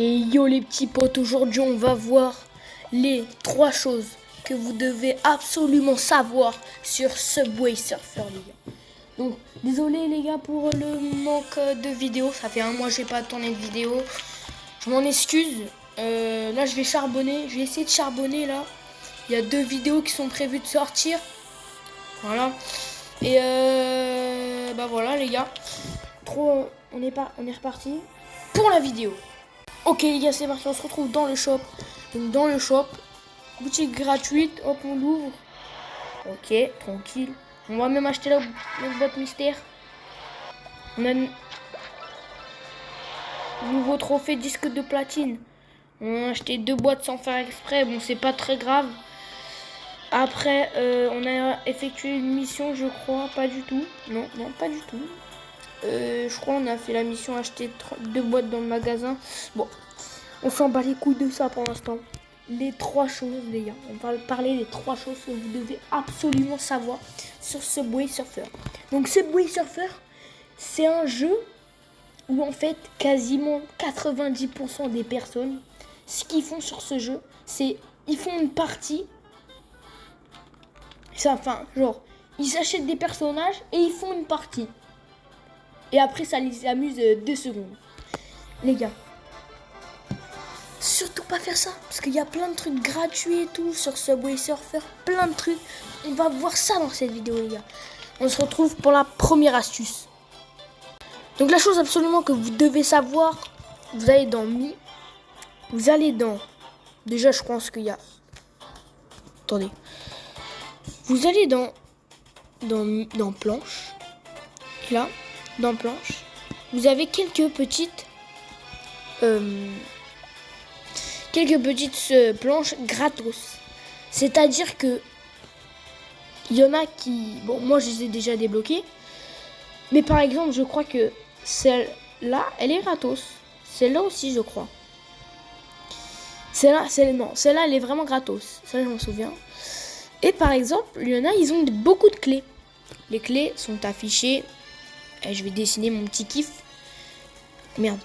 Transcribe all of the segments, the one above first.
Et yo les petits potes, aujourd'hui on va voir les 3 choses que vous devez absolument savoir sur Subway Surfer les gars. Donc désolé les gars pour le manque de vidéo, ça fait un mois que j'ai pas tourné de vidéo. Je m'en excuse, là je vais charbonner, je vais essayer de charbonner là. Il y a 2 vidéos qui sont prévues de sortir. Voilà. Et bah voilà les gars. On est reparti pour la vidéo. Ok les gars, c'est parti, on se retrouve dans le shop. Donc dans le shop, boutique gratuite, hop on l'ouvre. Ok, tranquille. On va même acheter notre boîte mystère. On a nouveau trophée disque de platine. On a acheté 2 boîtes sans faire exprès, bon c'est pas très grave. Après on a effectué une mission je crois, pas du tout. Non, pas du tout. Je crois on a fait la mission acheter 2 boîtes dans le magasin. Bon, on s'en bat les couilles de ça pour l'instant. Les 3 choses les gars, on va parler des 3 choses que vous devez absolument savoir sur Subway Surfer. Donc Subway Surfer, c'est un jeu où en fait quasiment 90% des personnes, ce qu'ils font sur ce jeu, c'est ils font une partie. Enfin, genre, ils achètent des personnages et ils font une partie. Et après, ça les amuse 2 secondes. Les gars, surtout pas faire ça. Parce qu'il y a plein de trucs gratuits et tout sur Subway Surfer. Plein de trucs. On va voir ça dans cette vidéo, les gars. On se retrouve pour la première astuce. Donc, la chose absolument que vous devez savoir, vous allez dans Mi. Vous allez dans... Déjà, je pense qu'il y a... Attendez. Vous allez dans planche. Et là, dans planche, vous avez quelques petites planches gratos. C'est-à-dire que il y en a qui... Bon, moi, je les ai déjà débloquées. Mais par exemple, je crois que celle-là, elle est gratos. Celle-là aussi, je crois. Celle-là, elle est vraiment gratos. Ça, je m'en souviens. Et par exemple, il y en a, ils ont beaucoup de clés. Les clés sont affichées. Et je vais dessiner mon petit kiff. Merde.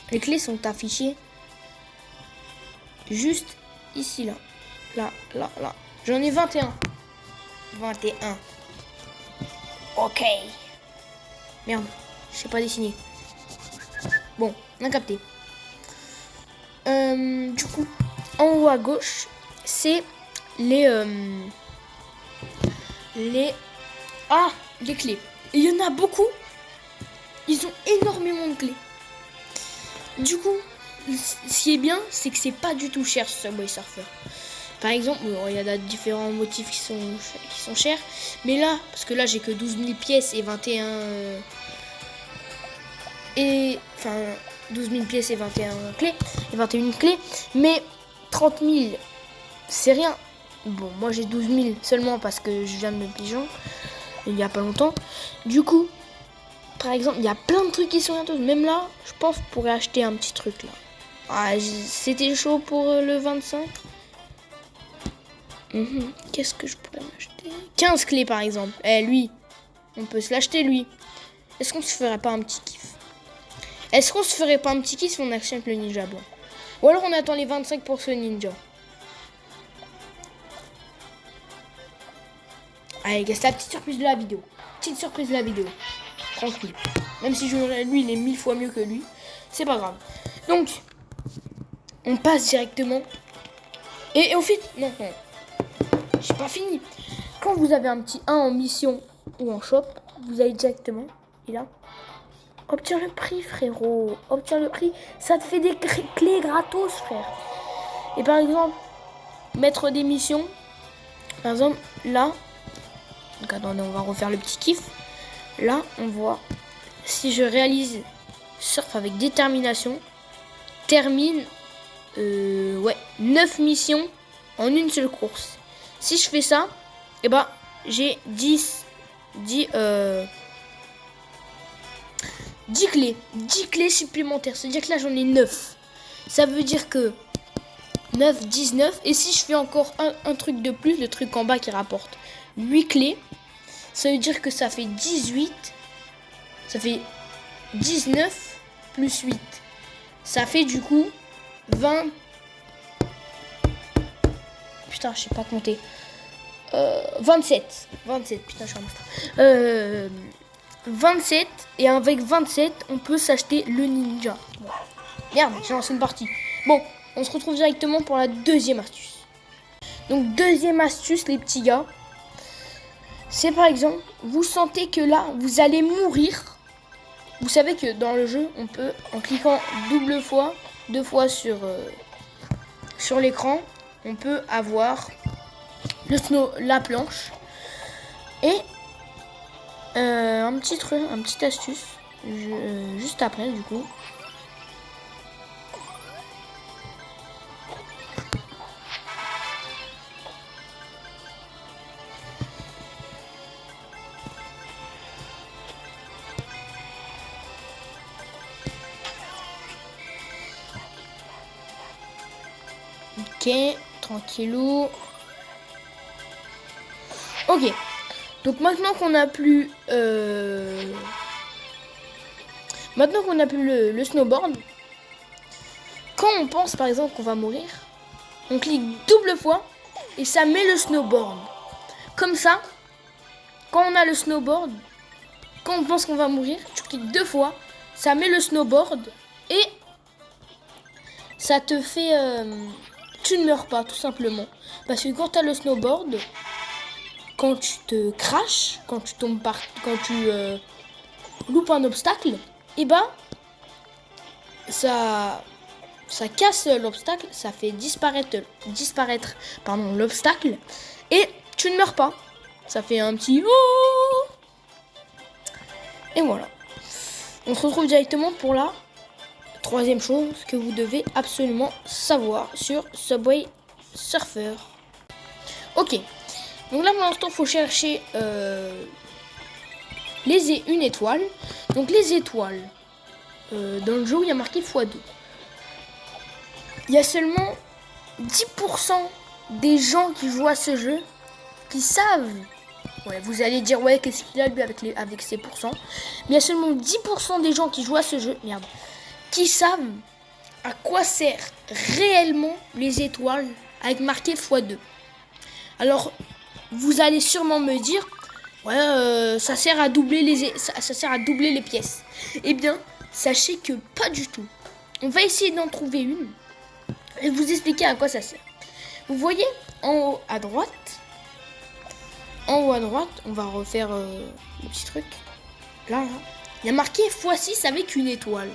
Les clés sont affichées juste ici, là. Là. J'en ai 21. 21. Ok. Merde, je sais pas dessiner. Bon, on a capté. Du coup, en haut à gauche, c'est les clés. Et il y en a beaucoup. Ils ont énormément de clés. Du coup, ce qui est bien, c'est que c'est pas du tout cher sur Subway Surfer. Par exemple, il y a différents motifs qui sont chers. Mais là, parce que là, j'ai que 12 000 pièces et 21... Enfin, 12 000 pièces et 21 clés. Et 21 clés. Mais 30 000, c'est rien. Bon, moi, j'ai 12 000 seulement parce que je viens de me pigeon. Il y a pas longtemps. Du coup, par exemple, il y a plein de trucs qui sont gratos. Même là, je pense qu'on pourrait acheter un petit truc là. Ah, c'était chaud pour le 25. Qu'est-ce que je pourrais m'acheter? 15 clés par exemple. Lui, on peut se l'acheter lui. Est-ce qu'on se ferait pas un petit kiff? Est-ce qu'on se ferait pas un petit kiff si on achète le ninja blanc? Ou alors on attend les 25 pour ce ninja. Allez, c'est la petite surprise de la vidéo. Petite surprise de la vidéo. Tranquille. Même si lui, il est 1000 fois mieux que lui. C'est pas grave. Donc, on passe directement. Et au fait, non. J'ai pas fini. Quand vous avez un petit 1 en mission ou en shop, vous allez directement. Et là, obtiens le prix, frérot. Obtiens le prix. Ça te fait des clés gratos, frère. Et par exemple, mettre des missions. Par exemple, là. Donc attendez, on va refaire le petit kiff. Là, on voit, si je réalise surf avec détermination, termine 9 missions en une seule course. Si je fais ça, et ben j'ai 10 clés. 10 clés supplémentaires. C'est-à-dire que là, j'en ai 9. Ça veut dire que 9, 19. Et si je fais encore un truc de plus, le truc en bas qui rapporte 8 clés, ça veut dire que ça fait 18. Ça fait 19 plus 8. Ça fait du coup 20... Putain, je sais pas compter. 27. 27, putain, je suis un monstre. 27, et avec 27, on peut s'acheter le ninja. Bon. Merde, j'ai lancé une partie. Bon, on se retrouve directement pour la deuxième astuce. Donc, deuxième astuce, les petits gars. C'est par exemple, vous sentez que là, vous allez mourir. Vous savez que dans le jeu, on peut, en cliquant deux fois sur l'écran, on peut avoir la planche. Et un petit astuce, juste après du coup. Ok, tranquillou. Ok, donc maintenant qu'on a plus le snowboard, quand on pense par exemple qu'on va mourir, on clique double fois et ça met le snowboard. Comme ça, quand on a le snowboard, quand on pense qu'on va mourir, tu cliques deux fois, ça met le snowboard et ça te fait... tu ne meurs pas tout simplement. Parce que quand tu as le snowboard, quand tu te crashes, quand tu tombes quand tu loupes un obstacle, et bah ça casse l'obstacle, ça fait disparaître l'obstacle et tu ne meurs pas. Ça fait un petit oh. Et voilà. On se retrouve directement pour la troisième chose que vous devez absolument savoir sur Subway Surfer. Ok. Donc là pour l'instant il faut chercher une étoile. Donc les étoiles dans le jeu il y a marqué x2. Il y a seulement 10% des gens qui jouent à ce jeu qui savent. Ouais, vous allez dire ouais qu'est-ce qu'il a lui avec ces pourcents. Mais il y a seulement 10% des gens qui jouent à ce jeu, qui savent à quoi sert réellement les étoiles avec marqué x2. Alors vous allez sûrement me dire ouais ça sert à doubler ça sert à doubler les pièces. Eh bien sachez que pas du tout. On va essayer d'en trouver une et vous expliquer à quoi ça sert. Vous voyez en haut à droite, on va refaire le petit truc. Là, il y a marqué x6 avec une étoile.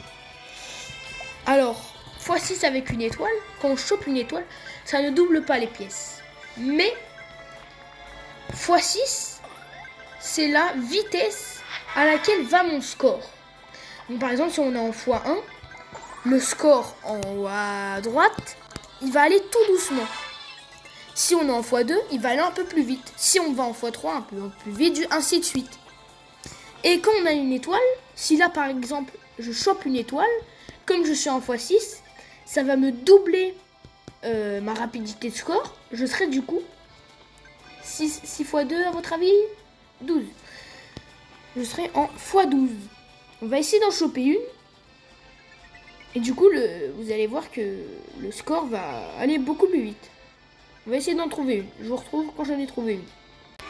Alors, x6 avec une étoile, quand on chope une étoile, ça ne double pas les pièces. Mais x6, c'est la vitesse à laquelle va mon score. Donc, par exemple, si on est en x1, le score en haut à droite, il va aller tout doucement. Si on est en x2, il va aller un peu plus vite. Si on va en x3, un peu plus vite, ainsi de suite. Et quand on a une étoile, si là par exemple, je chope une étoile, comme je suis en x6, ça va me doubler ma rapidité de score. Je serai du coup 6 x2 à votre avis 12. Je serai en x12. On va essayer d'en choper une. Et du coup, vous allez voir que le score va aller beaucoup plus vite. On va essayer d'en trouver une. Je vous retrouve quand j'en ai trouvé une.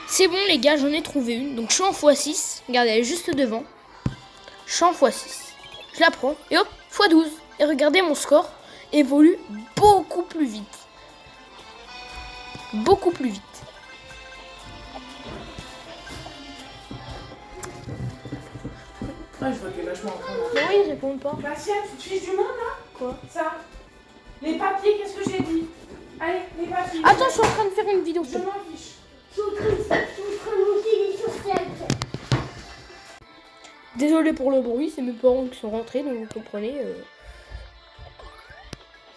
C'est bon les gars, j'en ai trouvé une. Donc je suis en x6. Regardez, elle est juste devant. Je suis en x6. Je la prends et hop, x12. Et regardez, mon score évolue beaucoup plus vite. Beaucoup plus vite. Ah, je vois qu'elle est vachement en train de... Mais oui, ils répondent pas. Bastien, tu te fiches du monde là? Quoi? Ça. Les papiers, qu'est-ce que j'ai dit? Allez, les papiers. Attends, je suis en train de faire une vidéo. Je m'en fiche. Désolé pour le bruit, c'est mes parents qui sont rentrés, donc vous comprenez.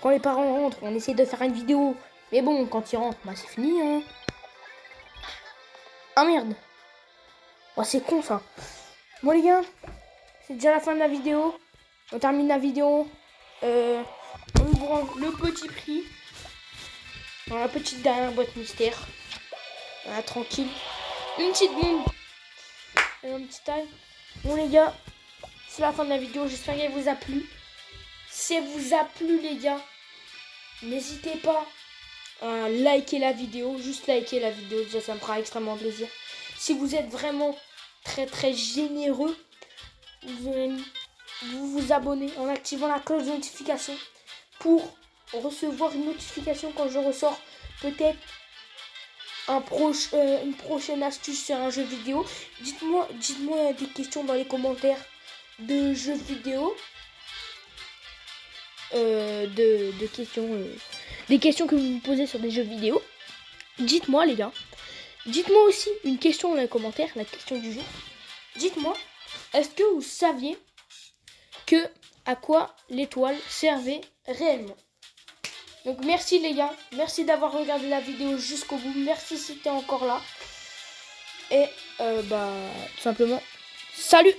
Quand les parents rentrent, on essaie de faire une vidéo. Mais bon, quand ils rentrent, bah c'est fini. Hein. Ah merde. Oh, c'est con ça. Bon les gars, c'est déjà la fin de la vidéo. On termine la vidéo. On ouvre le petit prix. Dans la petite dernière boîte mystère. Voilà, tranquille. Une petite bombe. Et un petit taille. Bon les gars, c'est la fin de la vidéo. J'espère qu'elle vous a plu. Si elle vous a plu, les gars, n'hésitez pas à liker la vidéo. Juste liker la vidéo, déjà ça me fera extrêmement plaisir. Si vous êtes vraiment très généreux, vous vous abonnez en activant la cloche de notification pour recevoir une notification quand je ressors peut-être une prochaine astuce sur un jeu vidéo. Dites-moi des questions dans les commentaires de jeux vidéo, des questions que vous vous posez sur des jeux vidéo. Dites-moi les gars. Dites-moi aussi une question dans les commentaires, la question du jour. Dites-moi, est-ce que vous saviez à quoi l'étoile servait réellement? Donc merci les gars, merci d'avoir regardé la vidéo jusqu'au bout, merci si t'es encore là. Et tout simplement, salut!